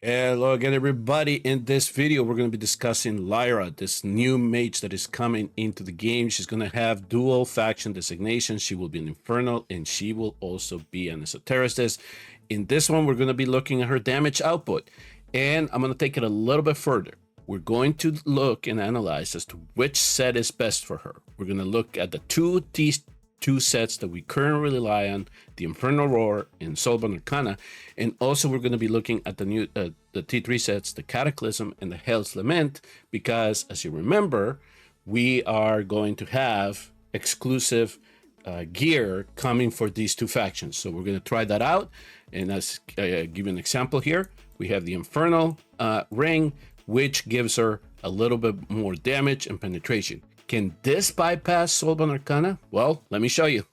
Hello again, everybody. In this video, we're going to be discussing Lyra, this new mage that is coming into the game. She's going to have dual faction designations. She will be an Infernal, and she will also be an Esoterist. In this one, we're going to be looking at her damage output, and I'm going to take it a little bit further. We're going to look and analyze as to which set is best for her. We're going to look at the two sets that we currently rely on, the Infernal Roar and Soulbond Arcana, and also we're going to be looking at the new the T3 sets, the Cataclysm and the Lament, because as you remember, we are going to have exclusive gear coming for these two factions. So we're going to try that out, and as give you an example here, we have the Infernal ring, which gives her a little bit more damage and penetration. Can this bypass Soulbond Arcana? Well, let me show you.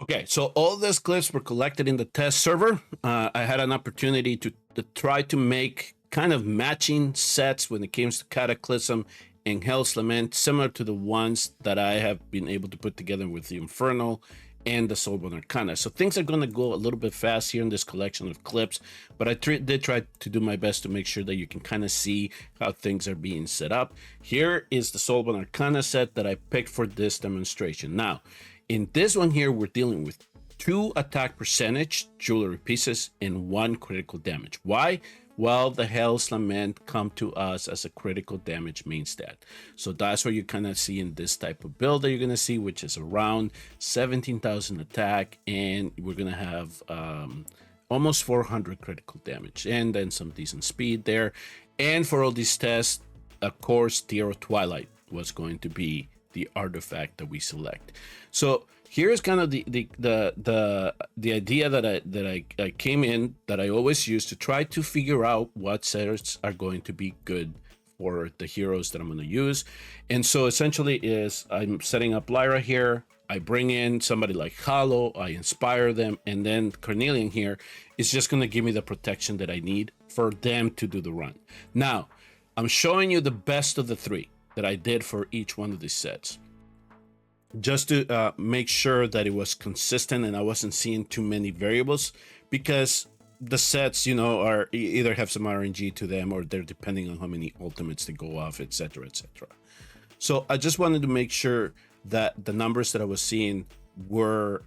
Okay, so all these clips were collected in the test server. I had an opportunity to try to make kind of matching sets when it comes to Cataclysm and Lament, similar to the ones that I have been able to put together with the Infernal and the Soulbond Arcana. So things are going to go a little bit fast here in this collection of clips, but I did try to do my best to make sure that you can kind of see how things are being set up. Here is the Soulbond Arcana set that I picked for this demonstration. Now, in this one here, we're dealing with 2 attack percentage jewelry pieces and 1 critical damage. Why? Well, the Lament come to us as a critical damage main stat. So that's what you kind of see in this type of build that you're going to see, which is around 17,000 attack, and we're going to have almost 400 critical damage, and then some decent speed there. And for all these tests, of course, Tear of Twilight was going to be the artifact that we select. So here's kind of the idea that I came in, that I always use to try to figure out what sets are going to be good for the heroes that I'm going to use. And so essentially is I'm setting up Lyra here. I bring in somebody like Hollow, I inspire them, and then Carnelian here is just going to give me the protection that I need for them to do the run. Now, I'm showing you the best of the 3 that I did for each one of these sets, just to make sure that it was consistent and I wasn't seeing too many variables, because the sets, you know, are either have some RNG to them, or they're depending on how many ultimates they go off, etc., etc. So I just wanted to make sure that the numbers that I was seeing were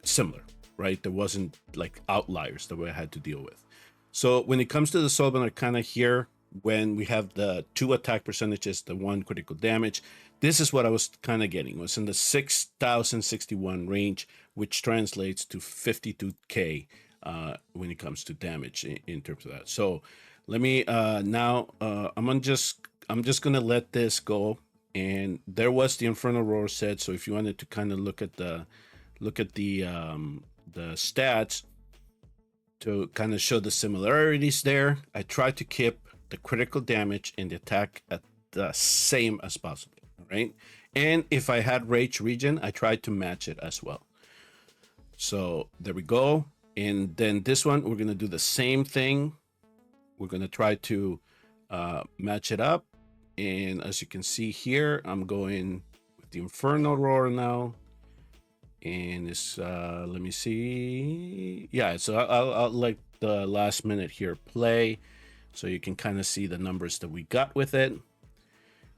similar, right? There wasn't like outliers that I had to deal with. So when it comes to the Soulbond Arcana here, when we have the 2 attack percentages, the 1 critical damage, this is what I was kind of getting. It was in the 6,061 range, which translates to 52k when it comes to damage in terms of that. So let me now I'm just gonna let this go. And there was the Infernal Roar set. So if you wanted to kind of look at the stats to kind of show the similarities there, I tried to keep the critical damage and the attack at the same as possible, right? And if I had Rage Regen, I tried to match it as well. So there we go. And then this one, we're going to do the same thing. We're going to try to match it up. And as you can see here, I'm going with the Infernal Roar now. And it's, let me see. Yeah, so I'll let the last minute here play, so you can kind of see the numbers that we got with it.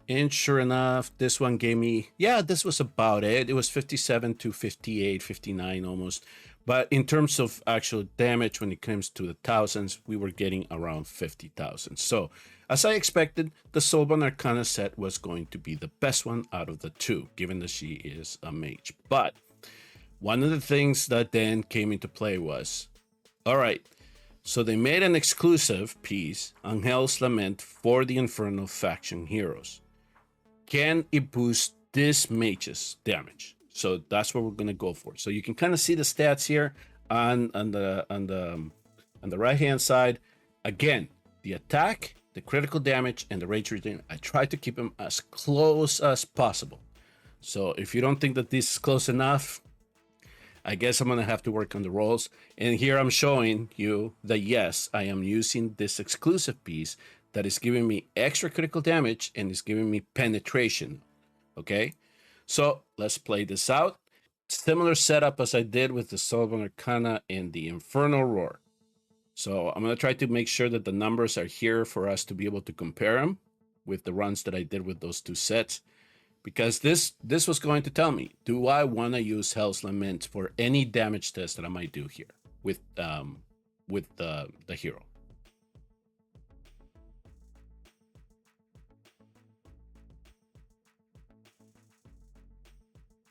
And sure enough, this one gave me, yeah, this was about it. It was 57 to 58, 59 almost. But in terms of actual damage, when it comes to the thousands, we were getting around 50,000. So as I expected, the Soulbond Arcana set was going to be the best one out of the 2, given that she is a mage. But one of the things that then came into play was, all right, so they made an exclusive piece on Lament for the Infernal faction heroes. Can it boost this mage's damage? So that's what we're going to go for. So you can kind of see the stats here on the right hand side. Again, the attack, the critical damage, and the rage regen, I try to keep them as close as possible. So if you don't think that this is close enough, I guess I'm going to have to work on the rolls. And here I'm showing you that, yes, I am using this exclusive piece that is giving me extra critical damage and is giving me penetration. Okay. So let's play this out. Similar setup as I did with the Soulbond Arcana and the Infernal Roar. So I'm going to try to make sure that the numbers are here for us to be able to compare them with the runs that I did with those two sets. Because this was going to tell me, do I want to use Hell's Lament for any damage test that I might do here with the hero?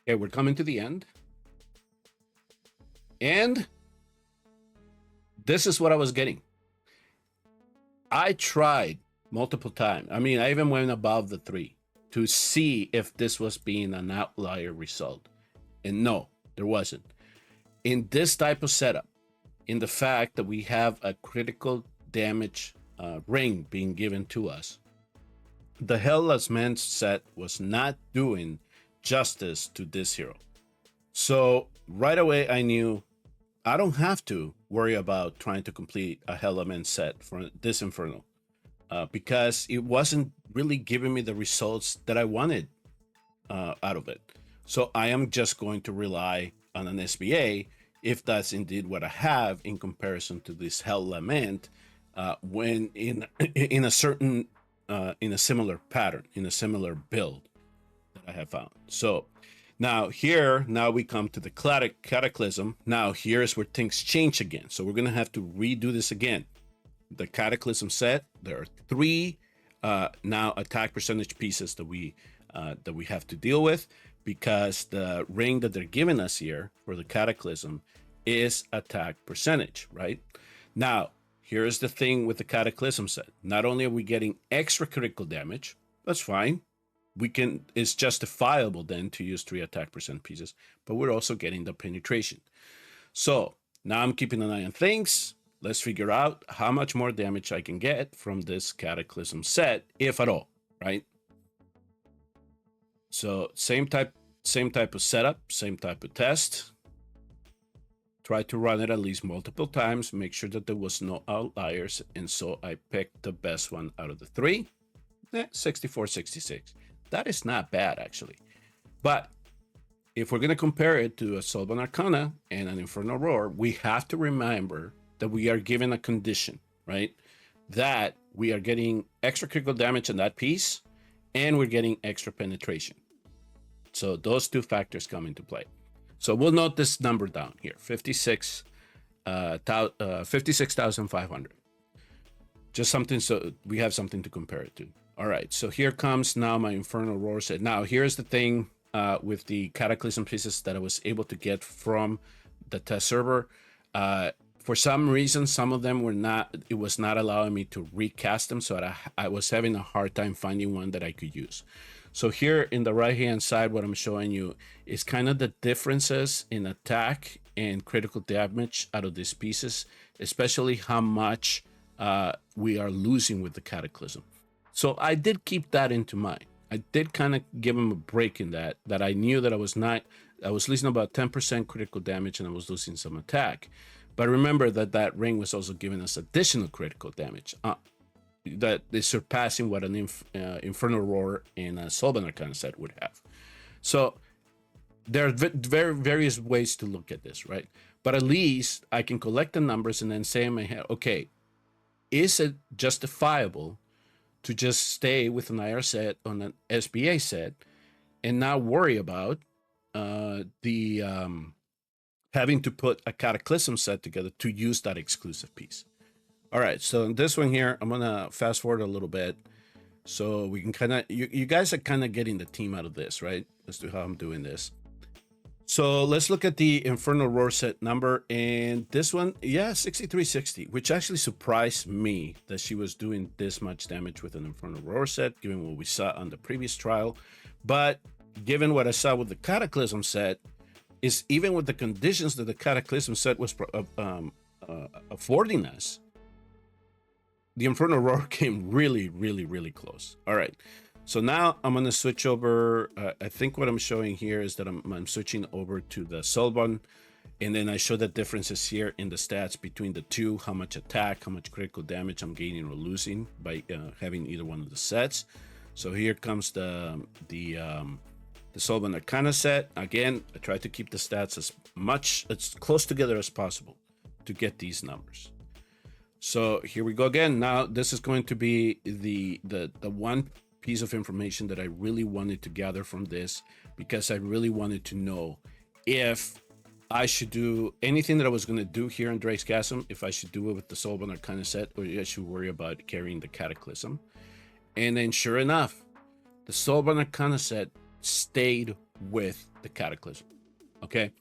Okay, we're coming to the end. And this is what I was getting. I tried multiple times. I mean, I even went above the 3 to see if this was being an outlier result. And no, there wasn't. In this type of setup, in the fact that we have a critical damage ring being given to us, the Hellslament set was not doing justice to this hero. So right away I knew I don't have to worry about trying to complete a Hellslament set for this Infernal because it wasn't really giving me the results that I wanted out of it. So I am just going to rely on an SBA if that's indeed what I have in comparison to this Hellslament when in a certain in a similar pattern, in a similar build that I have found. So now we come to the Cataclysm. Now here's where things change again. So we're gonna have to redo this again. The Cataclysm set, there are 3 now attack percentage pieces that we have to deal with, because the ring that they're giving us here for the Cataclysm is attack percentage, right? Now, here's the thing with the Cataclysm set. Not only are we getting extra critical damage, that's fine. It's justifiable then to use 3 attack percent pieces, but we're also getting the penetration. So now I'm keeping an eye on things. Let's figure out how much more damage I can get from this Cataclysm set, if at all, right? So same type of setup, same type of test. Try to run it at least multiple times, make sure that there was no outliers, and so I picked the best one out of the 3. 64, 66. That is not bad, actually. But if we're going to compare it to a Soulbond Arcana and an Infernal Roar, we have to remember that we are given a condition, right? That we are getting extra critical damage in that piece, and we're getting extra penetration. So those 2 factors come into play. So we'll note this number down here, 56,500. Just something so we have something to compare it to. All right, so here comes now my Infernal Roar set. Now here's the thing with the Cataclysm pieces that I was able to get from the test server. For some reason, some of them it was not allowing me to recast them, so I was having a hard time finding one that I could use. So here in the right hand side, what I'm showing you is kind of the differences in attack and critical damage out of these pieces, especially how much we are losing with the Cataclysm. So I did keep that into mind. I did kind of give him a break in that I knew that I was losing about 10% critical damage and I was losing some attack. But remember that ring was also giving us additional critical damage that is surpassing what an Infernal Roar and a Soulbond Arcana set would have. So there are various ways to look at this, right? But at least I can collect the numbers and then say in my head, okay, is it justifiable to just stay with an IR set on an SBA set and not worry about having to put a Cataclysm set together to use that exclusive piece? All right, so in this one here, I'm gonna fast forward a little bit so we can kind of, you guys are kind of getting the team out of this, right? As to how I'm doing this. So let's look at the Infernal Roar set number, and this one, yeah, 6360, which actually surprised me that she was doing this much damage with an Infernal Roar set, given what we saw on the previous trial. But given what I saw with the Cataclysm set, is even with the conditions that the Cataclysm set was affording us, the Infernal Roar came really, really, really close. All right. So now I'm going to switch over. I think what I'm showing here is that I'm switching over to the Soulbond, and then I show the differences here in the stats between the two, how much attack, how much critical damage I'm gaining or losing by having either one of the sets. So here comes the the Soulbond Arcana set. Again, I try to keep the stats as close together as possible to get these numbers. So here we go again. Now this is going to be the one piece of information that I really wanted to gather from this, because I really wanted to know if I should do anything that I was going to do here in drakeschasm, if I should do it with the Soulbond Arcana set, or I should worry about carrying the Cataclysm. And then sure enough, the Soulbond Arcana set stayed with the Cataclysm. Okay,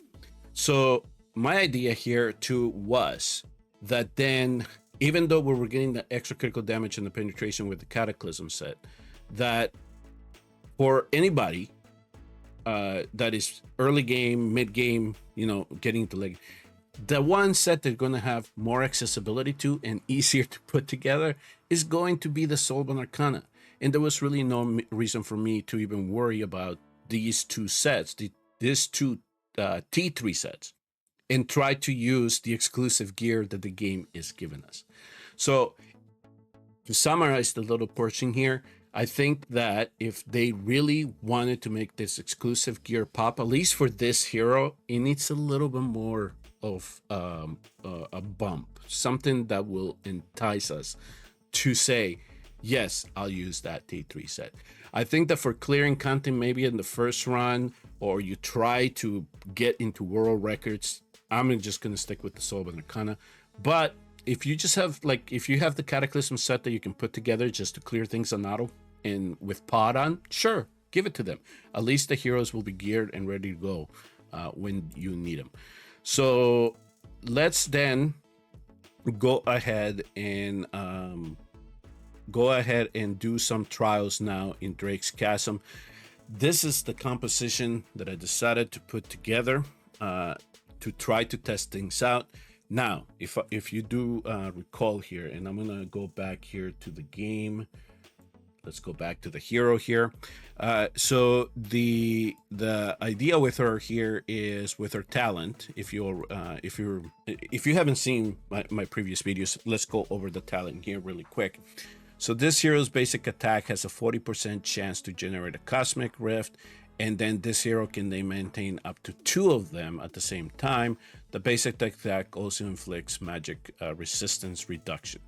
so my idea here too was that then, even though we were getting the extra critical damage and the penetration with the Cataclysm set, that for anybody that is early game, mid game, you know, getting to like the one set they're going to have more accessibility to and easier to put together is going to be the Soulbond Arcana. And there was really no reason for me to even worry about these two sets, these two T3 sets, and try to use the exclusive gear that the game is giving us. So to summarize the little portion here, I think that if they really wanted to make this exclusive gear pop, at least for this hero, it needs a little bit more of a bump, something that will entice us to say, yes, I'll use that T3 set. I think that for clearing content, maybe in the first run, or you try to get into world records, I'm just going to stick with the Soulbond Arcana. But if you just have, like, if you have the Cataclysm set that you can put together just to clear things on auto and with pod on, sure, give it to them. At least the heroes will be geared and ready to go when you need them. So let's then go ahead and do some trials now in drakeschasm. This is the composition that I decided to put together to try to test things out. Now, if you do recall here, and I'm gonna go back here to the game. Let's go back to the hero here. So the idea with her here is with her talent. If you haven't seen my previous videos, let's go over the talent here really quick. So this hero's basic attack has a 40% chance to generate a cosmic rift, and then this hero can then maintain up to 2 of them at the same time. The basic attack also inflicts magic resistance reduction.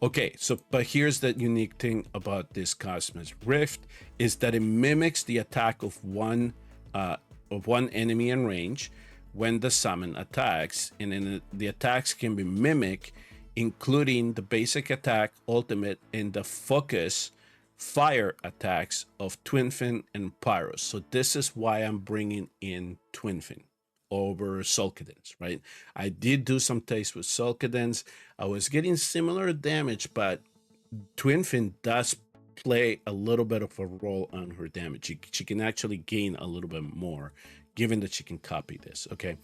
Okay, so but here's the unique thing about this cosmic rift is that it mimics the attack of one enemy in range when the summon attacks, and then the attacks can be mimicked, including the basic attack, ultimate, and the focus fire attacks of Twinfin and Pyros. So this is why I'm bringing in Twinfin over Sulcadens, right? I did do some tests with Sulcadens. I was getting similar damage, but Twinfin does play a little bit of a role on her damage. She can actually gain a little bit more, given that she can copy this, okay?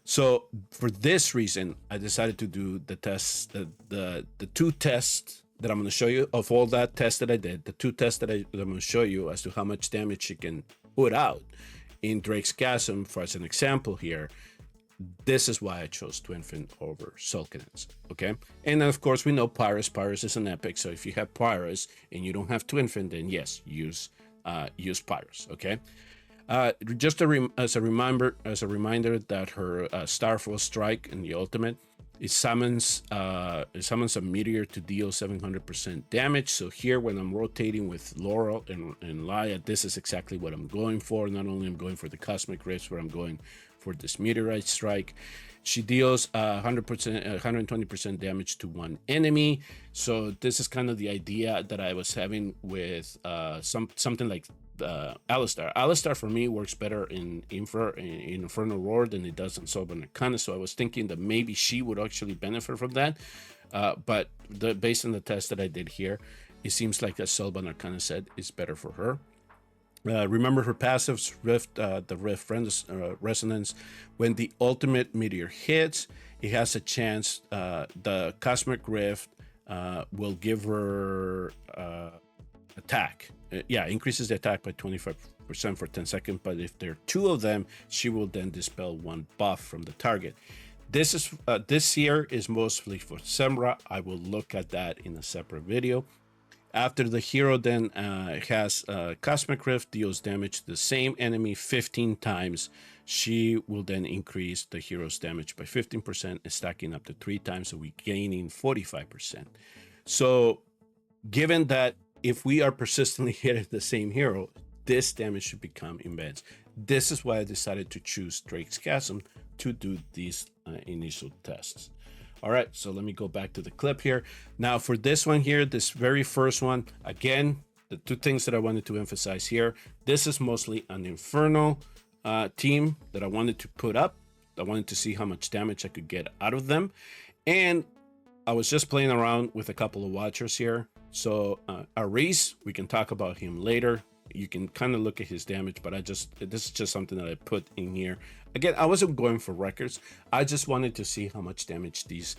So for this reason, I decided to do the tests, the 2 tests that I'm going to show you of all that test that I did, the 2 tests that I'm going to show you as to how much damage she can put out in drakeschasm. For as an example here, this is why I chose Twinfin over Sulcadens, okay? And of course, we know Pyros. Pyros is an epic, so if you have Pyros and you don't have Twinfin, then yes, use Pyros, okay? Just as a reminder that her Starfall Strike in the ultimate, it summons a meteor to deal 700% damage. So here, when I'm rotating with Laurel and Lyra, this is exactly what I'm going for. Not only I'm going for the Cosmic Rifts, but I'm going for this Meteorite Strike. She deals 120% damage to one enemy. So this is kind of the idea that I was having with something like Alistar. Alistar for me works better in Infernal Roar than it does in Soulbond Arcana. So I was thinking that maybe she would actually benefit from that. But based on the test that I did here, it seems like a Soulbond Arcana set is better for her. Remember her passives, the Rift Resonance. When the ultimate meteor hits, it has a chance, the Cosmic Rift will give her attack. Increases the attack by 25% for 10 seconds, but if there are 2 of them, she will then dispel 1 buff from the target. This here is mostly for Semra. I will look at that in a separate video. After the hero then has Cosmic Rift, deals damage to the same enemy 15 times. She will then increase the hero's damage by 15%, stacking up to 3 times, so we're gaining 45%. So given that if we are persistently hitting the same hero, this damage should become immense. This is why I decided to choose Drake's Chasm to do these initial tests. All right, so let me go back to the clip here. Now for this one here, this very first one, again, the two things that I wanted to emphasize here, this is mostly an Infernal team that I wanted to put up. I wanted to see how much damage I could get out of them. And I was just playing around with a couple of watchers here. So Ares, we can talk about him later. You can kind of look at his damage, but this is just something that I put in here. Again, I wasn't going for records. I just wanted to see how much damage these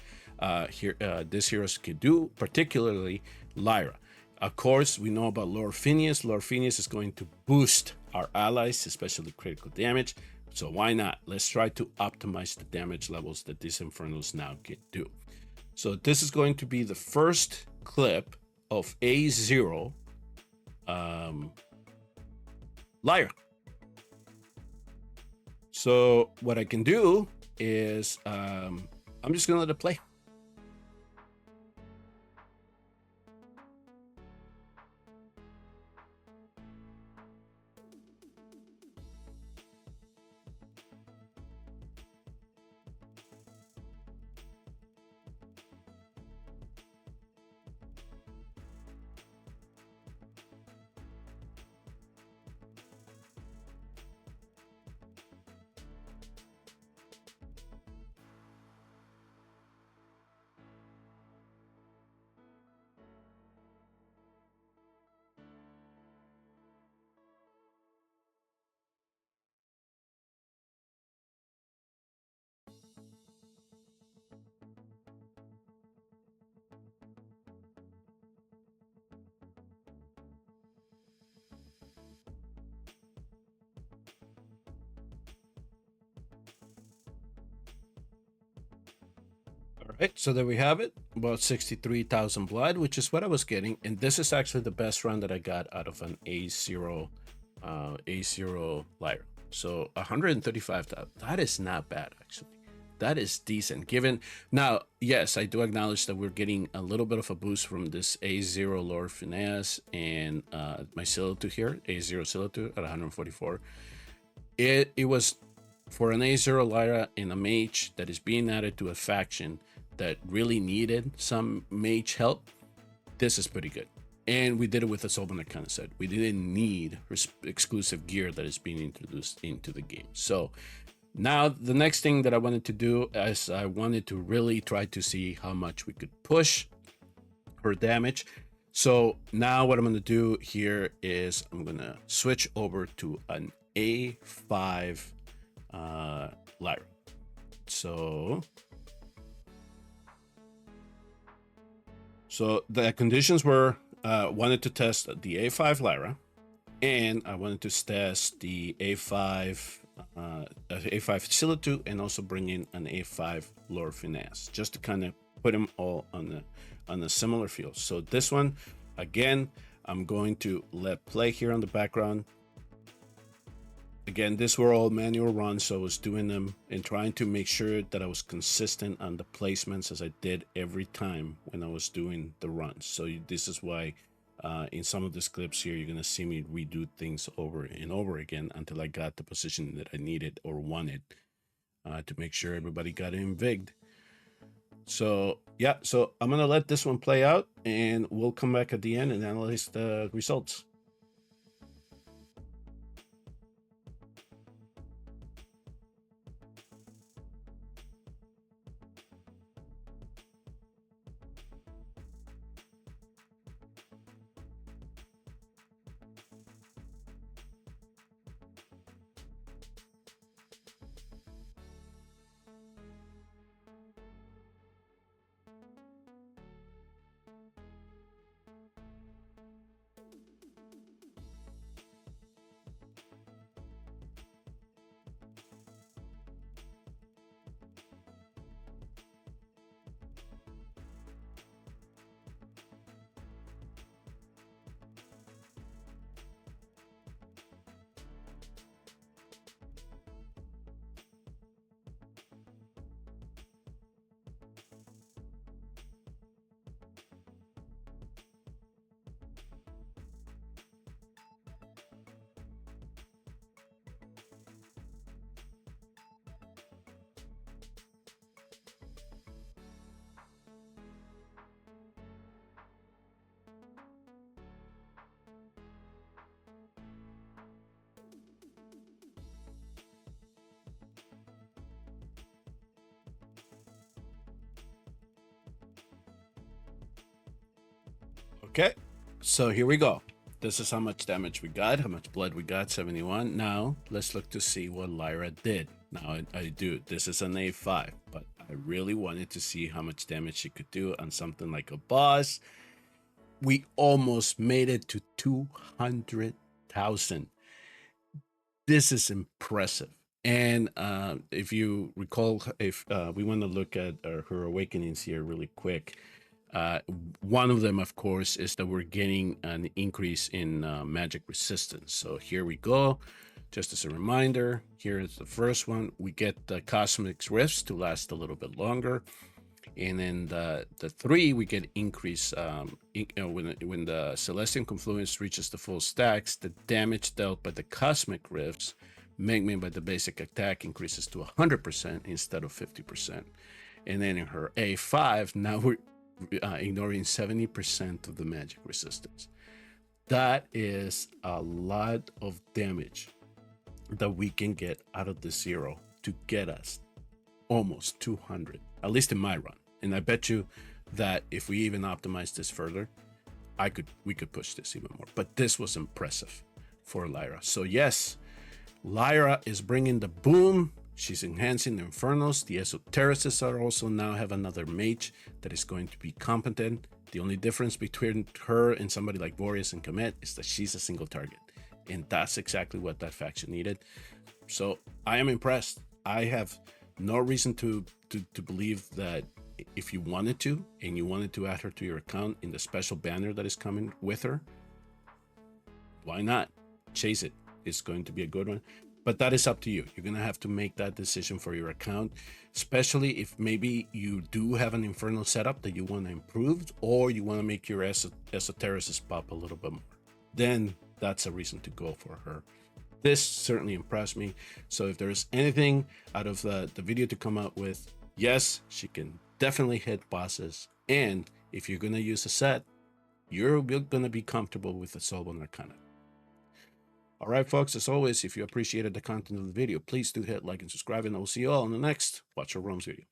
heroes could do, particularly Lyra. Of course, we know about Lord Phineas. Lord Phineas is going to boost our allies, especially critical damage. So why not? Let's try to optimize the damage levels that these Infernals now can do. So this is going to be the first clip of A0 Lyra. So what I can do is I'm just gonna let it play. All right, so there we have it, about 63,000 blood, which is what I was getting. And this is actually the best run that I got out of an A0 Lyra. So 135,000, that is not bad, actually. That is decent. Given now, yes, I do acknowledge that we're getting a little bit of a boost from this A0 Lord Finesse and my Silhouette here, A0 Silhouette at 144. It was for an A0 Lyra and a mage that is being added to a faction that really needed some mage help. This is pretty good. And we did it with a Soulbond Arcana set. We didn't need exclusive gear that is being introduced into the game. So now the next thing that I wanted to do is I wanted to really try to see how much we could push her damage. So now what I'm going to do here is I'm going to switch over to an A5 Lyra. So the conditions were wanted to test the A5 Lyra, and I wanted to test the A5 Silhouette, and also bring in an A5 Lord Finesse, just to kind of put them all on a similar feel. So this one, again, I'm going to let play here on the background. Again, these were all manual runs, so I was doing them and trying to make sure that I was consistent on the placements as I did every time when I was doing the runs. So this is why in some of these clips here, you're going to see me redo things over and over again until I got the position that I needed or wanted to make sure everybody got invigged. So yeah, so I'm going to let this one play out, and we'll come back at the end and analyze the results. Okay, so here we go. This is how much damage we got, how much blood we got, 71. Now, let's look to see what Lyra did. Now, I do. This is an A5, but I really wanted to see how much damage she could do on something like a boss. We almost made it to 200,000. This is impressive. And if you recall, if we want to look at her awakenings here really quick, one of them, of course, is that we're getting an increase in magic resistance. So here we go. Just as a reminder, here is the first one. We get the cosmic rifts to last a little bit longer. And then the 3, we get increase when the Celestial Confluence reaches the full stacks, the damage dealt by the cosmic rifts made by the basic attack increases to 100% instead of 50%. And then in her A5, now we're ignoring 70% of the magic resistance. That is a lot of damage that we can get out of the 0 to get us almost 200, at least in my run. And I bet you that if we even optimize this further, we could push this even more. But this was impressive for Lyra. So yes, Lyra is bringing the boom. She's enhancing the Infernals. The Esotericists are also now have another mage that is going to be competent. The only difference between her and somebody like Boreas and Comet is that she's a single target. And that's exactly what that faction needed. So I am impressed. I have no reason to believe that if you wanted to, and you wanted to add her to your account in the special banner that is coming with her, why not? Chase it. It's going to be a good one. But that is up to you. You're going to have to make that decision for your account, especially if maybe you do have an Infernal setup that you want to improve, or you want to make your Esotericist pop a little bit more. Then that's a reason to go for her. This certainly impressed me. So if there's anything out of the video to come up with, yes, she can definitely hit bosses. And if you're going to use a set, you're going to be comfortable with the Soulbond Arcana. All right, folks, as always, if you appreciated the content of the video, please do hit like and subscribe, and I will see you all in the next Watch Your Realms video.